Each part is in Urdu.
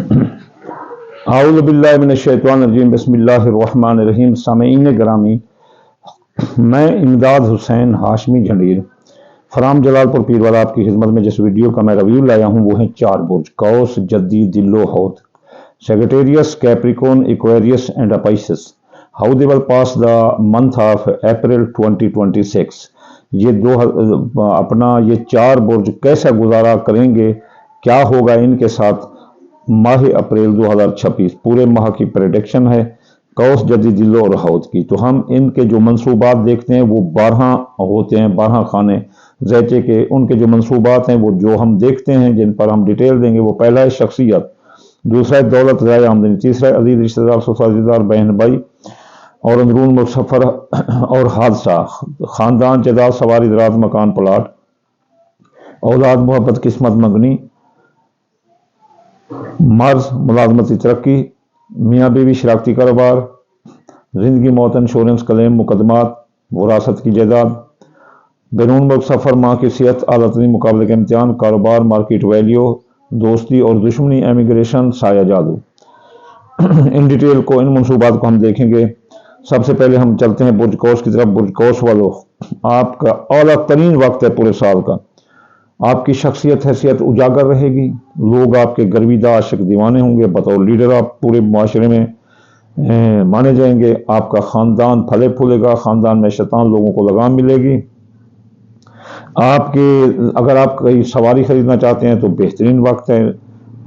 اعوذ باللہ من الشیطان الرجیم بسم اللہ الرحمن الرحیم۔ سامعین گرامی، میں امداد حسین ہاشمی جھنڈیر فرام جلال پور پیر والا آپ کی خدمت میں جس ویڈیو کا میں ریویو لایا ہوں وہ ہیں 4 برج: قوس، جدی، دل و حوت، Sagittarius, Capricorn, Aquarius and Pisces. How they will pass the month of April 2026۔ یہ 4 برج کیسا گزارا کریں گے، کیا ہوگا ان کے ساتھ ماہ اپریل 2026 پورے ماہ کی پریڈکشن ہے قوس، جدی، دل اور حوت کی۔ تو ہم ان کے جو منصوبات دیکھتے ہیں وہ 12 ہوتے ہیں، 12 خانے زیچے کے۔ ان کے جو منصوبات ہیں وہ جو ہم دیکھتے ہیں، جن پر ہم ڈیٹیل دیں گے، وہ پہلا ہے شخصیت، دوسرا ہے دولت، ذرائع آمدنی، تیسرا ہے عزیز رشتہ دار، سسرالی دار، بہن بھائی اور اندرون ملک سفر اور حادثہ، خاندان، جائیداد، سواری، زراعت، مکان، پلاٹ، اولاد، محبت، قسمت، منگنی، مرض، ملازمتی ترقی، میاں بیوی، شراکتی کاروبار، زندگی موت، انشورنس کلیم، مقدمات، وراثت کی جائیداد، بیرون ملک سفر، ماں کی صحت، اعلیٰ ترین مقابلے کا امتحان، کاروبار، مارکیٹ ویلیو، دوستی اور دشمنی، امیگریشن، سایہ جادو۔ ان ڈیٹیل کو، ان منصوبات کو ہم دیکھیں گے۔ سب سے پہلے ہم چلتے ہیں برج قوس کی طرف۔ برج قوس والو، آپ کا اعلیٰ ترین وقت ہے پورے سال کا۔ آپ کی شخصیت، حیثیت اجاگر رہے گی، لوگ آپ کے گرویدہ عاشق دیوانے ہوں گے، بطور لیڈر آپ پورے معاشرے میں مانے جائیں گے۔ آپ کا خاندان پھلے پھولے گا، خاندان میں شیطان لوگوں کو لگام ملے گی۔ اگر آپ کوئی سواری خریدنا چاہتے ہیں تو بہترین وقت ہے۔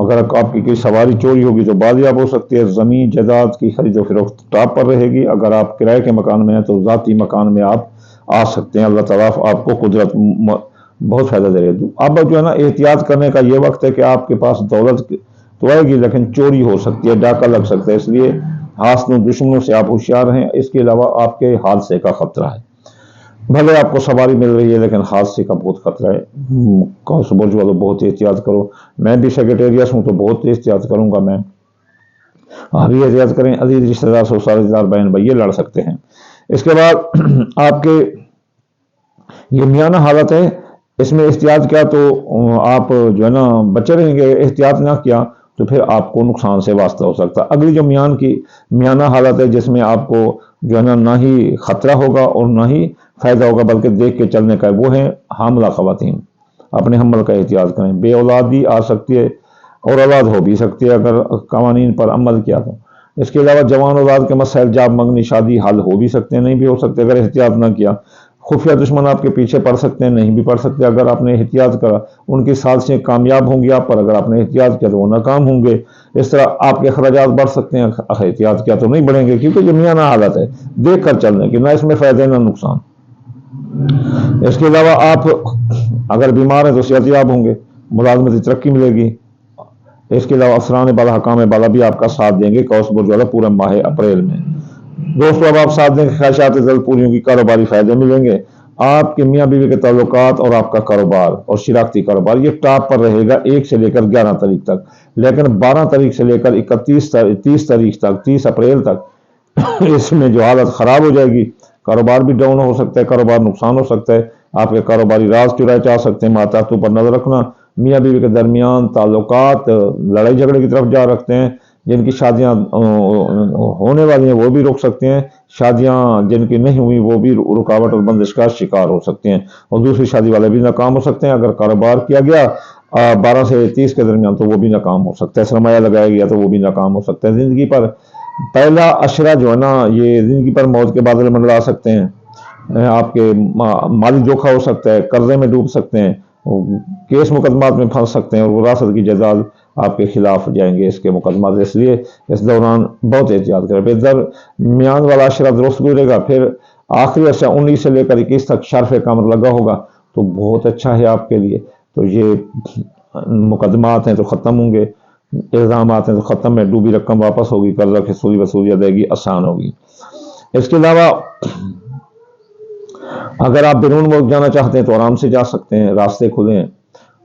اگر آپ کی کوئی سواری چوری ہوگی تو بازیاب ہو سکتی ہے۔ زمین جائیداد کی خرید و فروخت ٹاپ پر رہے گی۔ اگر آپ کرائے کے مکان میں ہیں تو ذاتی مکان میں آپ آ سکتے ہیں۔ اللہ تعالیٰ آپ کو قدرت بہت فائدہ دے رہے۔ اب جو ہے نا، احتیاط کرنے کا یہ وقت ہے کہ آپ کے پاس دولت تو آئے گی لیکن چوری ہو سکتی ہے، ڈاکہ لگ سکتا ہے، اس لیے حاسدوں، دشمنوں سے آپ ہوشیار ہیں۔ اس کے علاوہ آپ کے حادثے کا خطرہ ہے۔ بھلے آپ کو سواری مل رہی ہے لیکن حادثے کا بہت خطرہ ہے۔ قوس برج والوں بہت احتیاط کرو۔ میں بھی سیکریٹریس ہوں تو بہت احتیاط کروں گا میں۔ آپ بھی احتیاط کریں۔ عزیز رشتہ دار، سسرالی دار، بہن بھائی یہ لڑ سکتے ہیں۔ اس کے بعد آپ کے یہ میانہ حالت ہے، اس میں احتیاط کیا تو آپ جو ہے نا بچے رہیں گے، احتیاط نہ کیا تو پھر آپ کو نقصان سے واسطہ ہو سکتا ہے۔ اگلی جو میانہ حالت ہے جس میں آپ کو جو ہے نا نہ ہی خطرہ ہوگا اور نہ ہی فائدہ ہوگا بلکہ دیکھ کے چلنے کا ہے، وہ ہے حاملہ خواتین۔ اپنے حمل کا احتیاط کریں۔ بے اولادی آ سکتی ہے اور اولاد ہو بھی سکتی ہے اگر قوانین پر عمل کیا تو۔ اس کے علاوہ جوان اولاد کے مسائل، جاب، منگنی، شادی حل ہو بھی سکتے ہیں، نہیں بھی ہو سکتے اگر احتیاط نہ کیا۔ خفیہ دشمن آپ کے پیچھے پڑ سکتے ہیں، نہیں بھی پڑ سکتے اگر آپ نے احتیاط کرا۔ ان کی سازشیں کامیاب ہوں گی آپ پر، اگر آپ نے احتیاط کیا تو وہ ناکام ہوں گے۔ اس طرح آپ کے اخراجات بڑھ سکتے ہیں، احتیاط کیا تو نہیں بڑھیں گے، کیونکہ یہ میانہ حالت ہے، دیکھ کر چلنے کی، نہ اس میں فائدے نہ نقصان۔ اس کے علاوہ آپ اگر بیمار ہیں تو صحت یاب ہوں گے، ملازمتی ترقی ملے گی۔ اس کے علاوہ افسران بالا، حکام بالا بھی آپ کا ساتھ دیں گے قوس برج والا پورے ماہ اپریل میں۔ دوستو اب آپ ساتھ دیں گے، خواہشات جلد پوری ہوں گی، کاروباری فائدے ملیں گے۔ آپ کے میاں بیوی کے تعلقات اور آپ کا کاروبار اور شراکتی کاروبار یہ ٹاپ پر رہے گا 1 سے لے کر 11 تاریخ تک، لیکن 12 تاریخ سے لے کر 30 تاریخ تک، 30 اپریل تک اس میں جو حالت خراب ہو جائے گی، کاروبار بھی ڈاؤن ہو سکتا ہے، کاروبار نقصان ہو سکتا ہے، آپ کے کاروباری راز چرائے جا سکتے ہیں۔ ماتحتوں پر نظر رکھنا، میاں بیوی کے درمیان تعلقات لڑائی جھگڑے کی طرف جا رکھتے ہیں۔ جن کی شادیاں ہونے والی ہیں وہ بھی رک سکتے ہیں، شادیاں جن کی نہیں ہوئی وہ بھی رکاوٹ اور بندش کا شکار ہو سکتے ہیں، اور دوسری شادی والے بھی ناکام ہو سکتے ہیں۔ اگر کاروبار کیا گیا 12 سے 30 کے درمیان تو وہ بھی ناکام ہو سکتا ہے، سرمایہ لگایا گیا تو وہ بھی ناکام ہو سکتا ہے۔ زندگی پر پہلا اشرہ جو ہے نا، یہ زندگی پر موت کے بادل منڈلا سکتے ہیں، آپ کے مالی دھوکہ ہو سکتا ہے، قرضے میں ڈوب سکتے ہیں، کیس مقدمات میں پھنس سکتے ہیں، اور وراثت کی جائیداد آپ کے خلاف جائیں گے اس کے مقدمات۔ اس لیے اس دوران بہت احتیاط کریں۔ پھر درمیان والا اشرہ درست گزرے گا، پھر آخری اشرہ 19 سے لے کر 21 تک شرف قمر لگا ہوگا تو بہت اچھا ہے آپ کے لیے۔ تو یہ مقدمات ہیں تو ختم ہوں گے، الزامات ہیں تو ختم ہے، ڈوبی رقم واپس ہوگی، قرضہ کی وصولی ادائیگی آسان ہوگی۔ اس کے علاوہ اگر آپ بیرون ملک جانا چاہتے ہیں تو آرام سے جا سکتے ہیں، راستے کھلے ہیں۔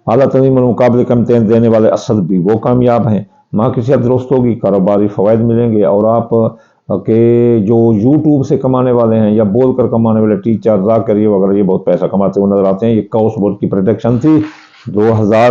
اعلیٰ تعلیم اور مقابلے کا امتحان دینے والے اسد بھی وہ کامیاب ہیں۔ ماں کی صحت درست ہوگی، کاروباری فوائد ملیں گے، اور آپ کے جو یوٹیوب سے کمانے والے ہیں یا بول کر کمانے والے ٹیچر، ذاکر یہ وغیرہ، یہ بہت پیسہ کماتے ہوئے نظر آتے ہیں۔ یہ قوس برج کی پریڈکشن تھی 2000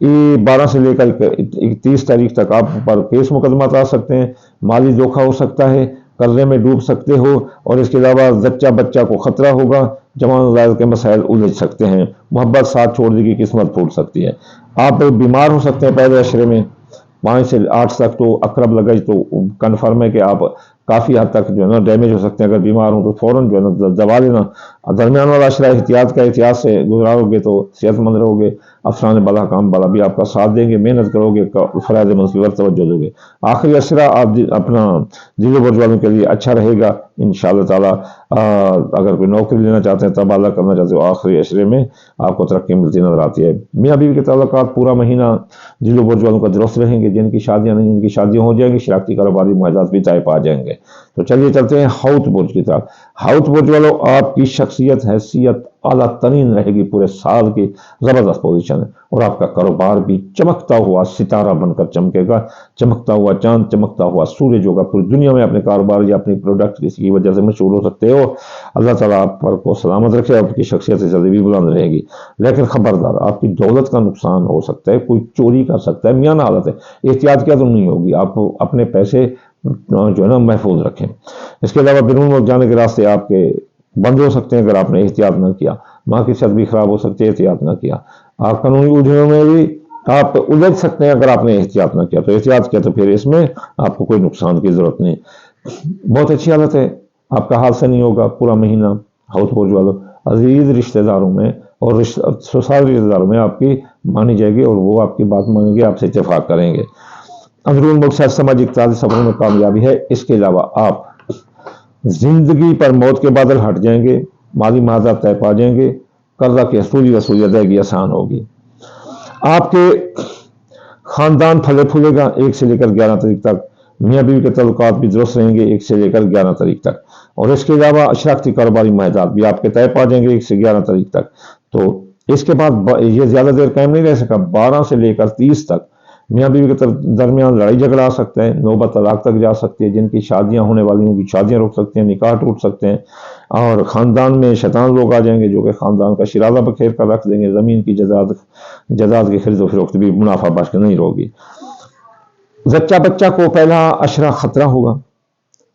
12 سے لے کر 30 تاریخ تک آپ پر کیس مقدمات آ سکتے ہیں، مالی دھوکہ ہو سکتا ہے، قرضے میں ڈوب سکتے ہو، اور اس کے علاوہ زچہ بچہ کو خطرہ ہوگا، جوان وزائر کے مسائل الجھ سکتے ہیں، محبت ساتھ چھوڑنے کی قسمت پھوٹ سکتی ہے، آپ بیمار ہو سکتے ہیں پہلے اشرے میں 5 سے 8 تک، تو اقرب لگج تو کنفرم ہے کہ آپ کافی حد تک جو ہے نا ڈیمیج ہو سکتے ہیں، اگر بیمار ہوں تو فوراً جو ہے نا دوا لینا، درمیان والا اشرہ احتیاط سے گزارو گے تو صحت مند رہو گے، افسران بالا کام بالا بھی آپ کا ساتھ دیں گے، محنت کرو گے، فرائض منصوبے پر توجہ دو گے، آخری اشرہ آپ اپنا دل و برج والوں کے لیے اچھا رہے گا انشاءاللہ تعالی۔ اگر کوئی نوکری لینا چاہتے ہیں، تبادلہ کرنا چاہتے ہو، آخری اشرے میں آپ کو ترقی ملتی نظر آتی ہے۔ میاں بیوی کے تعلقات پورا مہینہ دل و برج والوں کا درست رہیں گے، جن کی شادیاں نہیں ان کی شادیاں ہو جائیں گی، شراکتی کاروباری معاہدات بھی طے پا جائیں گے۔ تو چلیے چلتے ہیں حوت برج کی طرف۔ حوت برج والوں، آپ کی شخصیت حیثیت اعلیٰ ترین رہے گی، پورے سال کی زبردست پوزیشن ہے، اور آپ کا کاروبار بھی چمکتا ہوا ستارہ بن کر چمکے گا، چمکتا ہوا چاند، چمکتا ہوا سورج ہوگا، پوری دنیا میں اپنے کاروبار یا اپنی پروڈکٹ کسی کی وجہ سے مشہور ہو سکتے ہو۔ اللہ تعالیٰ آپ پر کو سلامت رکھے، آپ کی شخصیت سے بھی بلند رہے گی، لیکن خبردار آپ کی دولت کا نقصان ہو سکتا ہے، کوئی چوری کر سکتا ہے، میانہ حالت ہے، احتیاط کیا تو نہیں ہوگی، آپ اپنے پیسے جو ہے نا محفوظ رکھیں۔ اس کے علاوہ بیرون ملک جانے کے راستے آپ کے بند ہو سکتے ہیں اگر آپ نے احتیاط نہ کیا، ماں کی صحت بھی خراب ہو سکتی ہے احتیاط نہ کیا، آپ قانونی الجھنوں میں بھی آپ الجھ سکتے ہیں اگر آپ نے احتیاط نہ کیا، تو احتیاط کیا تو پھر اس میں آپ کو کوئی نقصان کی ضرورت نہیں۔ بہت اچھی حالت ہے، آپ کا حادثہ نہیں ہوگا پورا مہینہ۔ حوت برج والوں، عزیز رشتہ داروں میں اور سسرالی رشتہ داروں میں آپ کی مانی جائے گی، اور وہ آپ کی بات مانیں گے، آپ سے اتفاق کریں گے۔ اندرون ملک سے سماجی اقتصادی سفروں میں کامیابی ہے۔ اس کے علاوہ آپ زندگی پر موت کے بادل ہٹ جائیں گے، مالی معاوضات طے پا جائیں گے، قرضہ کی وصولی ادائیگی آسان ہوگی، آپ کے خاندان پھلے پھولے گا 1 سے لے کر 11 تاریخ تک، میاں بیوی کے تعلقات بھی درست رہیں گے 1 سے لے کر 11 تاریخ تک، اور اس کے علاوہ شراکتی کاروباری معاہدات بھی آپ کے طے پا جائیں گے 1 سے 11 تاریخ تک۔ تو اس کے بعد یہ زیادہ دیر قائم نہیں رہ سکا، 12 سے لے کر 30 تک میاں بیوی کے درمیان لڑائی جھگڑا آ سکتا ہے، نوبت طلاق تک جا سکتی ہے، جن کی شادیاں ہونے والی ہوں گی شادیاں رک سکتے ہیں، نکاح ٹوٹ سکتے ہیں، اور خاندان میں شیطان لوگ آ جائیں گے جو کہ خاندان کا شرازہ بکھیر کر رکھ دیں گے، زمین کی جائیداد کی خرید و فروخت بھی منافع بخش نہیں ہوگی۔ زچہ بچہ کو پہلا اشرہ خطرہ ہوگا،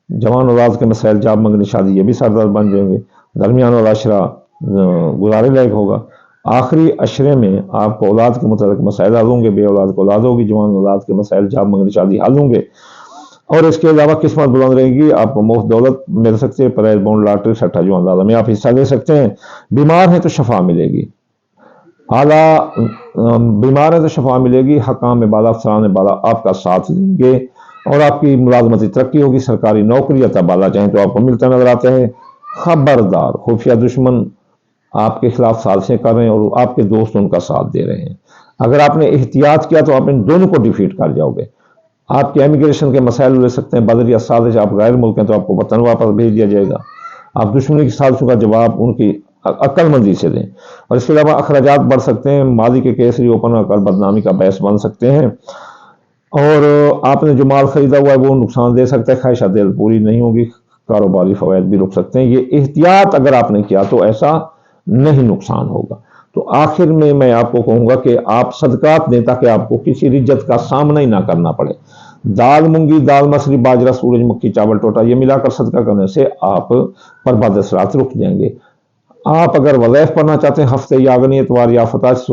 جوان اولاد کے مسائل، جاب منگنی شادی یہ بھی سردار بن جائیں گے، درمیان والا اشرہ گزارے لائق ہوگا۔ آخری اشرے میں آپ کو اولاد کے متعلق مسائل حل ہوں گے، بے اولاد کو اولاد ہوگی، جوان اولاد کے مسائل، جاب منگنی شادی حل ہوں گے، اور اس کے علاوہ قسمت بلند رہے گی، آپ کو مفت دولت مل سکتی ہے، پرائز بونڈ لاٹری سٹھا جو اندازہ میں آپ حصہ لے سکتے ہیں، بیمار ہیں تو شفا ملے گی، بیمار ہے تو شفا ملے گی، حکام بالا افسران بالا آپ کا ساتھ دیں گے، اور آپ کی ملازمتی ترقی ہوگی، سرکاری نوکری یا تبادلہ چاہیں تو آپ کو ملتا نظر آتا ہے۔ خبردار خفیہ دشمن آپ کے خلاف سازشیں کر رہے ہیں، اور آپ کے دوست ان کا ساتھ دے رہے ہیں، اگر آپ نے احتیاط کیا تو آپ ان دونوں کو ڈیفیٹ کر جاؤ گے، آپ کے امیگریشن کے مسائل لے سکتے ہیں، بدر یا سازش، آپ غیر ملک ہیں تو آپ کو وطن واپس بھیج دیا جائے گا، آپ دشمنی کی سازشوں کا جواب ان کی عقل مندی سے دیں، اور اس کے علاوہ اخراجات بڑھ سکتے ہیں، ماضی کے کیس ری اوپن کر بدنامی کا باعث بن سکتے ہیں، اور آپ نے جو مال خریدا ہوا ہے وہ نقصان دے سکتا ہے، خواہشات دل پوری نہیں ہوگی، کاروباری فوائد بھی رک سکتے ہیں، یہ احتیاط اگر آپ نے کیا تو ایسا نہیں نقصان ہوگا۔ تو آخر میں آپ کو کہوں گا کہ آپ صدقات دیں تاکہ آپ کو کسی رجت کا سامنا ہی نہ کرنا پڑے، دال مونگی، دال مسری، باجرہ، سورج مکھی، چاول ٹوٹا یہ ملا کر صدقہ کرنے سے آپ پر بعد اثرات رک جائیں گے۔ آپ اگر وظائف پڑھنا چاہتے ہیں، ہفتے یاگنی اتوار یا فتح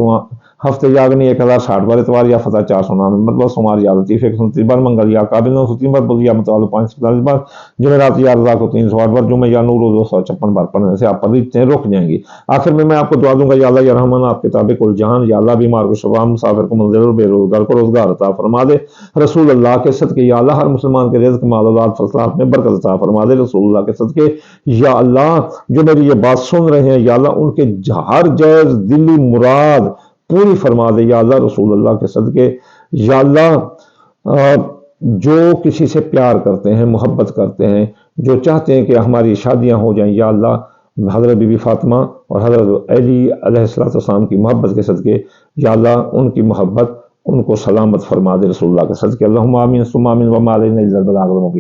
ہفتے یاگنی 1060 بار اتوار یا فتح 499 مطلب سومار یا لطیف 129 بار، منگل یا قابل 903 بار، بدھ یا متعال 547 بار، جمعرات یا رضا کو 308 بار، جمعہ یا نور 256 بار پڑھنے سے آپ پر رجتیں رک جائیں گی۔ آخر میں آپ کو دعا دوں گا، یا اللہ یا رحمان آپ کتاب کل جہان، یا اللہ بیمار کو شفا، مسافر کو منزل اور بے روزگار کو روزگار عطا فرما دے، رسول اللہ کے صدقے یا اللہ ہر مسلمان کے رزق مال اولاد فصلات میں برکت عطا فرما دے، رسول اللہ کے صدقے یا اللہ جو میری یہ بات سن رہے ہیں یا اللہ ان کے ہر جائز دلی مراد پوری فرما دے یا اللہ، رسول اللہ کے صدقے یا اللہ جو کسی سے پیار کرتے ہیں، محبت کرتے ہیں، جو چاہتے ہیں کہ ہماری شادیاں ہو جائیں یا اللہ، حضرت بی بی فاطمہ اور حضرت علی علیہ السلام کی محبت کے صدقے یا اللہ ان کی محبت ان کو سلامت فرما دے، رسول اللہ کے صدقے، اللہم آمین ثم آمین وما علینا الا البلاغ المبین۔